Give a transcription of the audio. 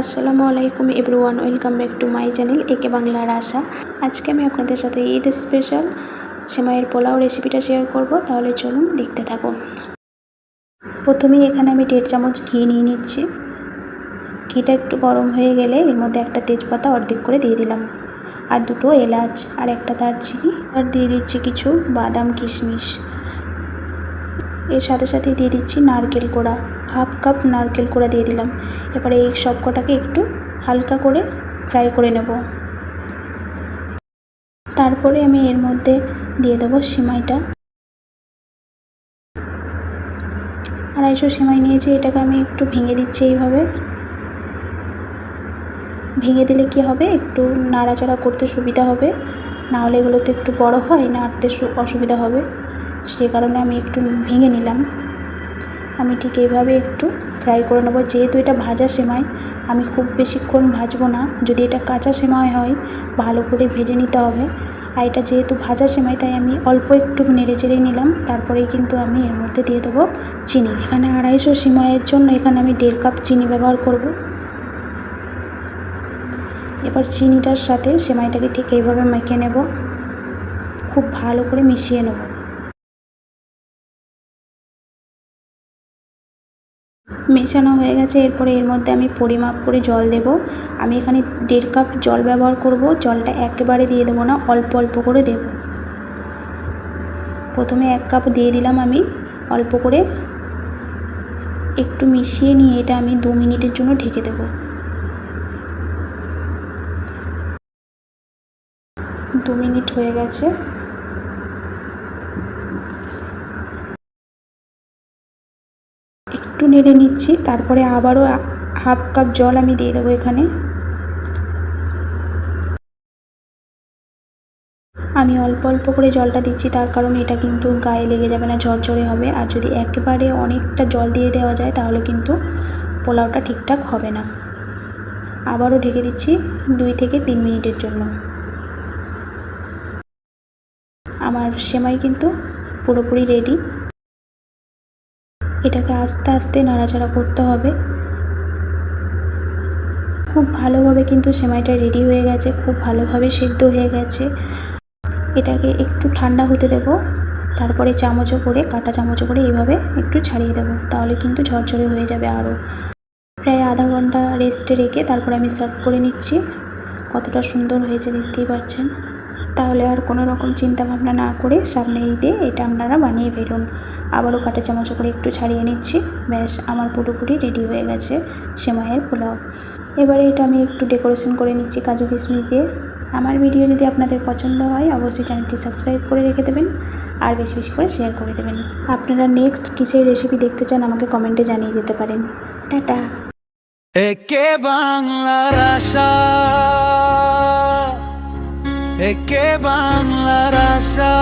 আসসালামু আলাইকুম everyone, welcome back to my channel একে বাংলার আশা। আজকে আমি আপনাদের সাথে ঈদ স্পেশাল সেমাইয়ের পোলাও রেসিপিটা শেয়ার করব, তাহলে চলুন দেখতে থাকুন। প্রথমেই এখানে আমি 1.5 চামচ ঘি নিয়ে নিচ্ছি। ঘিটা একটু গরম হয়ে গেলে এর মধ্যে একটা তেজপাতা অর্ধেক করে দিয়ে দিলাম, আর 2টো এলাচ আর একটা দারচিনি, আর দিয়ে দিচ্ছি কিছু বাদাম কিশমিশ। এর সাথে সাথে দিয়ে দিচ্ছি নারকেল কোড়া, হাফ কাপ নারকেল কোড়া দিয়ে দিলাম। এবারে এই সব কটাকে একটু হালকা করে ফ্রাই করে নেব। তারপরে আমি এর মধ্যে দিয়ে দেবো সেমাইটা। 250 সেমাই নিয়েছি, এটাকে আমি একটু ভেঙে দিচ্ছি। এইভাবে ভেঙে দিলে কি হবে, একটু নাড়াচাড়া করতে সুবিধা হবে, নাহলে এগুলো তো একটু বড় হয়, নাড়তে অসুবিধা হবে। সে কারণে আমি একটু ভেঙে নিলাম। আমি ঠিক এইভাবে একটু ফ্রাই করে নেব। যেহেতু এটা ভাজা সেমাই, আমি খুব বেশিক্ষণ ভাজবো না। যদি এটা কাঁচা সেমাই হয় ভালো করে ভেজে নিতে হবে, আর এটা যেহেতু ভাজা সেমাই তাই আমি অল্প একটু নেড়ে চেড়ে নিলাম। তারপরেই কিন্তু আমি এর মধ্যে দিয়ে দেবো চিনি। এখানে 250 সেমাইয়ের জন্য এখানে আমি 1.5 কাপ চিনি ব্যবহার করব। এবার চিনিটার সাথে সেমাইটাকে ঠিক এইভাবে মেখে নেব, খুব ভালো করে মিশিয়ে নেব। মেশানো হয়ে গেছে। এরপরে এর মধ্যে আমি পরিমাপ করে জল দেব। আমি এখানে 1.5 কাপ জল ব্যবহার করব। জলটা একেবারে দিয়ে দেবো না, অল্প অল্প করে দেব। প্রথমে 1 কাপ দিয়ে দিলাম আমি অল্প করে। একটু মিশিয়ে নিয়ে এটা আমি 2 মিনিটের জন্য ঢেকে দেব। 2 মিনিট হয়ে গেছে। একটু নেড়ে নিচ্ছি, তারপরে আবারও হাফ কাপ জল আমি দিয়ে দেবো এখানে। আমি অল্প অল্প করে জলটা দিচ্ছি, তার কারণ এটা কিন্তু গায়ে লেগে যাবে না, ঝরঝরে হবে। আর যদি একেবারে অনেকটা জল দিয়ে দেওয়া যায় তাহলে কিন্তু পোলাওটা ঠিকঠাক হবে না। আবারও ঢেকে দিচ্ছি 2 থেকে 3 মিনিটের জন্য। আমার সেমাই কিন্তু পুরোপুরি রেডি। এটাকে আস্তে আস্তে নাড়াচাড়া করতে হবে। খুব ভালোভাবে কিন্তু সেমাইটা রেডি হয়ে গেছে, খুব ভালোভাবে সেদ্ধ হয়ে গেছে। এটাকে একটু ঠান্ডা হতে দেব, তারপরে চামচে করে, কাঁটা চামচে করে এইভাবে একটু ছাড়িয়ে দেব, তাহলে কিন্তু ঝরঝরে হয়ে যাবে। আরও প্রায় আধা ঘন্টা রেস্টে রেখে তারপরে আমি সার্ভ করে নিচ্ছি। কতটা সুন্দর হয়েছে দেখতেই পাচ্ছেন। তাহলে আর কোনো রকম চিন্তা ভাবনা না করে সামনে ঈদে এটা আপনারা বানিয়ে ফেলুন। আবারও কাঁটা চামচে করে একটু ছাড়িয়ে নিচ্ছি। ব্যাস, আমার পুরোপুরি রেডি হয়ে গেছে সেমাইয়ের পোলাও। এবারে এটা আমি একটু ডেকোরেশন করে নিচ্ছি কাজু কিশমিশ দিয়ে। আমার ভিডিও যদি আপনাদের পছন্দ হয় অবশ্যই চ্যানেলটি সাবস্ক্রাইব করে রেখে দেবেন, আর বেশি বেশি করে শেয়ার করে দেবেন। আপনারা নেক্সট কিসের রেসিপি দেখতে চান আমাকে কমেন্টে জানিয়ে যেতে পারেন। টাটা। একে বাংলার আশা, একে বাংলার আশা।